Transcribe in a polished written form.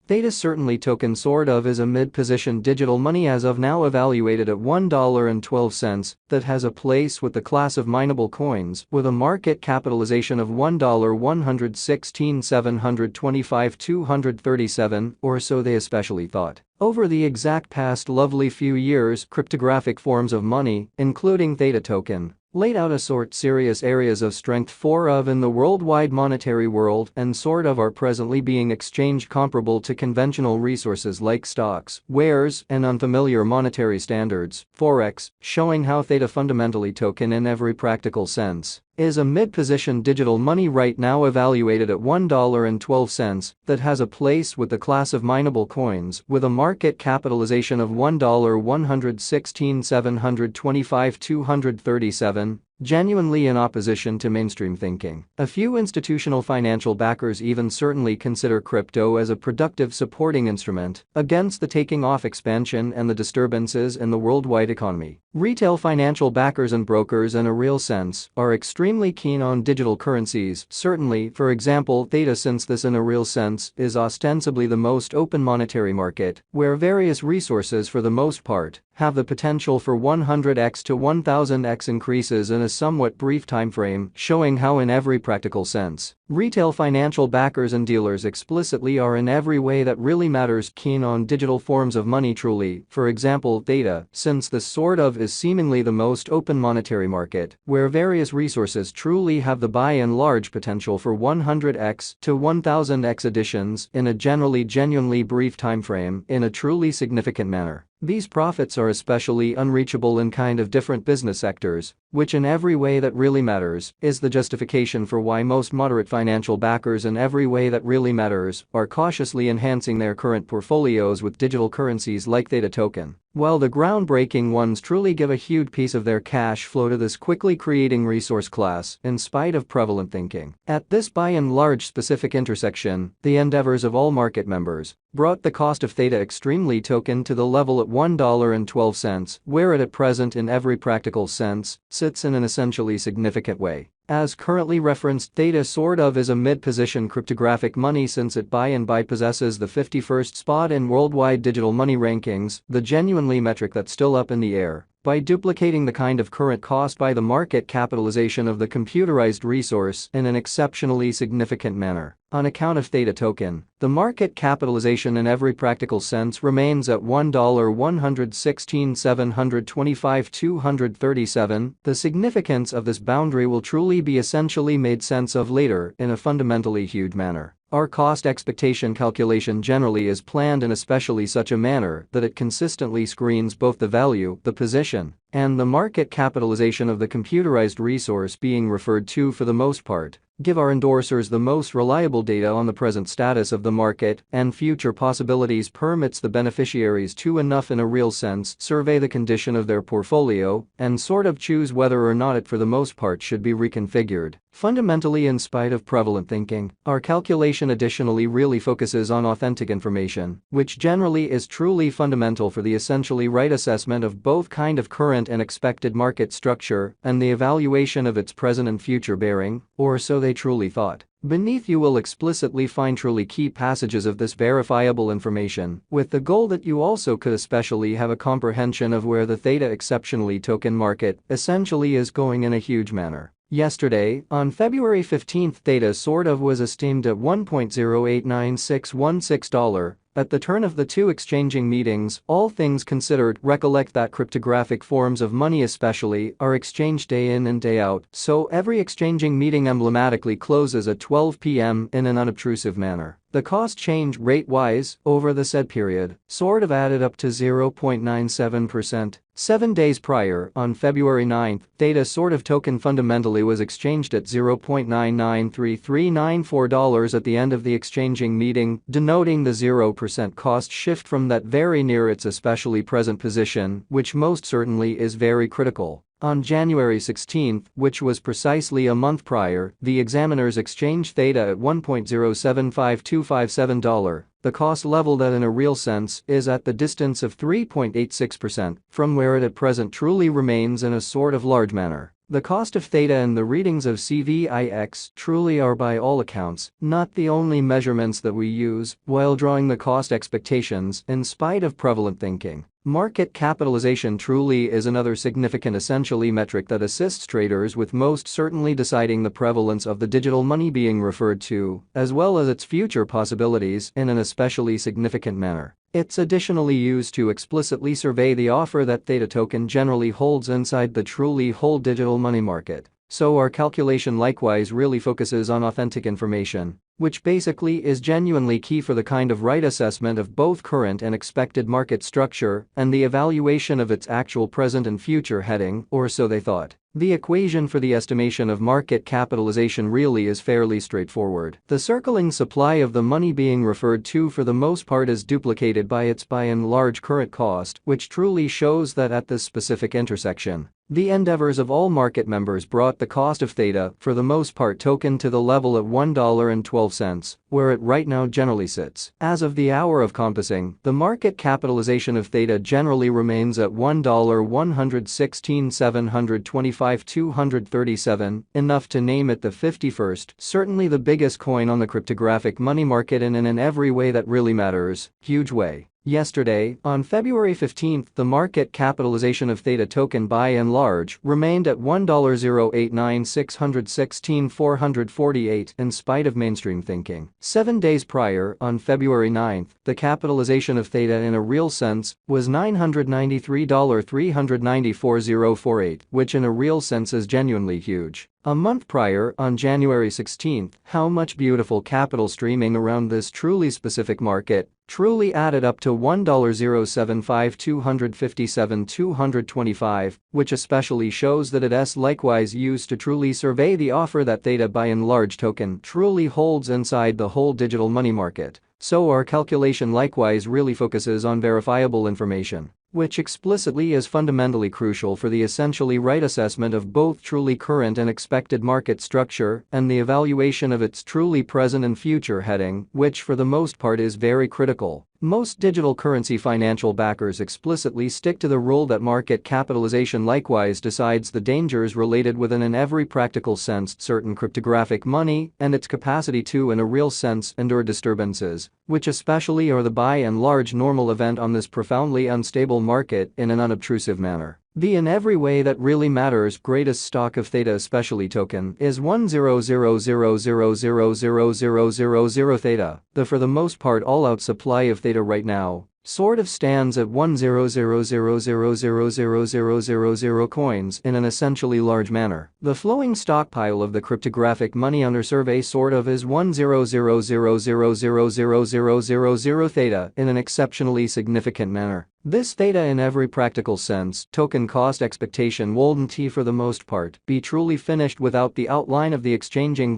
Theta certainly token sort of is a mid-position digital money as of now evaluated at $1.12 that has a place with the class of mineable coins with a market capitalization of $1,116,725,237 or so they especially thought. Over the exact past lovely few years, cryptographic forms of money, including Theta token, laid out a sort serious areas of strength for of in the worldwide monetary world and sort of are presently being exchanged comparable to conventional resources like stocks, wares, and unfamiliar monetary standards, forex, showing how Theta fundamentally token in every practical sense is a mid-position digital money right now evaluated at $1.12 that has a place with the class of mineable coins with a market capitalization of $1,116,725,237, genuinely in opposition to mainstream thinking. A few institutional financial backers even certainly consider crypto as a productive supporting instrument against the taking off expansion and the disturbances in the worldwide economy. Retail financial backers and brokers in a real sense are extremely keen on digital currencies, certainly, for example, Theta, since this in a real sense is ostensibly the most open monetary market, where various resources for the most part have the potential for 100x to 1000x increases in a somewhat brief time frame, showing how in every practical sense, retail financial backers and dealers explicitly are in every way that really matters keen on digital forms of money truly, for example Theta, since this sort of is seemingly the most open monetary market, where various resources truly have the by and large potential for 100x to 1000x additions in a genuinely brief time frame in a truly significant manner. These profits are especially unreachable in kind of different business sectors, which in every way that really matters is the justification for why most moderate financial backers in every way that really matters are cautiously enhancing their current portfolios with digital currencies like Theta token. While the groundbreaking ones truly give a huge piece of their cash flow to this quickly creating resource class in spite of prevalent thinking. At this by and large specific intersection, the endeavors of all market members brought the cost of Theta extremely token to the level at $1.12, where it at present in every practical sense sits in an essentially significant way. As currently referenced, Theta sort of is a mid-position cryptographic money since it by and by possesses the 51st spot in worldwide digital money rankings, the genuinely metric that's still up in the air, by duplicating the kind of current cost by the market capitalization of the computerized resource in an exceptionally significant manner. On account of Theta token, the market capitalization in every practical sense remains at $1,116,725,237. The significance of this boundary will truly be essentially made sense of later in a fundamentally huge manner. Our cost expectation calculation generally is planned in especially such a manner that it consistently screens both the value, the position, and the market capitalization of the computerized resource being referred to for the most part, give our endorsers the most reliable data on the present status of the market and future possibilities, permits the beneficiaries to enough in a real sense survey the condition of their portfolio and sort of choose whether or not it for the most part should be reconfigured. Fundamentally, in spite of prevalent thinking, our calculation additionally really focuses on authentic information, which generally is truly fundamental for the essentially right assessment of both kind of current and expected market structure and the evaluation of its present and future bearing, or so they truly thought. Beneath you will explicitly find truly key passages of this verifiable information, with the goal that you also could especially have a comprehension of where the Theta exceptionally token market essentially is going in a huge manner. Yesterday, on February 15, Theta sort of was esteemed at $1.089616. At the turn of the two exchanging meetings, all things considered, recollect that cryptographic forms of money especially are exchanged day in and day out, so every exchanging meeting emblematically closes at 12 p.m. in an unobtrusive manner. The cost change rate-wise over the said period sort of added up to 0.97%. 7 days prior, on February 9, Theta sort of token fundamentally was exchanged at $0.993394 at the end of the exchanging meeting, denoting the 0% cost shift from that very near its especially present position, which most certainly is very critical. On January 16, which was precisely a month prior, the examiners exchanged Theta at $1.075257, the cost level that in a real sense is at the distance of 3.86% from where it at present truly remains in a sort of large manner. The cost of Theta and the readings of CVIX truly are by all accounts not the only measurements that we use while drawing the cost expectations in spite of prevalent thinking. Market capitalization truly is another significant essentially metric that assists traders with most certainly deciding the prevalence of the digital money being referred to, as well as its future possibilities in an especially significant manner. It's additionally used to explicitly survey the offer that Theta token generally holds inside the truly whole digital money market. So our calculation likewise really focuses on authentic information, which basically is genuinely key for the kind of right assessment of both current and expected market structure and the evaluation of its actual present and future heading, or so they thought. The equation for the estimation of market capitalization really is fairly straightforward. The circling supply of the money being referred to for the most part is duplicated by its by and large current cost, which truly shows that at this specific intersection, the endeavors of all market members brought the cost of Theta, for the most part token to the level of $1.12, where it right now generally sits. As of the hour of compassing, the market capitalization of Theta generally remains at $1,116,725,237, enough to name it the 51st, certainly the biggest coin on the cryptographic money market and in every way that really matters, huge way. Yesterday, on February 15, the market capitalization of Theta token by and large remained at $1,089,616,448 in spite of mainstream thinking. 7 days prior, on February 9, the capitalization of Theta in a real sense was $993,394,048, which in a real sense is genuinely huge. A month prior, on January 16, how much beautiful capital streaming around this truly specific market truly added up to $1,075,257,225, which especially shows that it is likewise used to truly survey the offer that Theta by and large token truly holds inside the whole digital money market. So our calculation likewise really focuses on verifiable information, which explicitly is fundamentally crucial for the essentially right assessment of both truly current and expected market structure and the evaluation of its truly present and future heading, which for the most part is very critical. Most digital currency financial backers explicitly stick to the rule that market capitalization likewise decides the dangers related with in every practical sense certain cryptographic money and its capacity to in a real sense endure disturbances, which especially are the by and large normal event on this profoundly unstable market in an unobtrusive manner. The in every way that really matters greatest stock of Theta especially token is 10000000000 Theta. The for the most part all-out supply of Theta right now sort of stands at 10000000000 coins in an essentially large manner. The flowing stockpile of the cryptographic money under survey sort of is 10000000000 Theta in an exceptionally significant manner. This Theta in every practical sense token cost expectation wouldn't for the most part be truly finished without the outline of the exchanging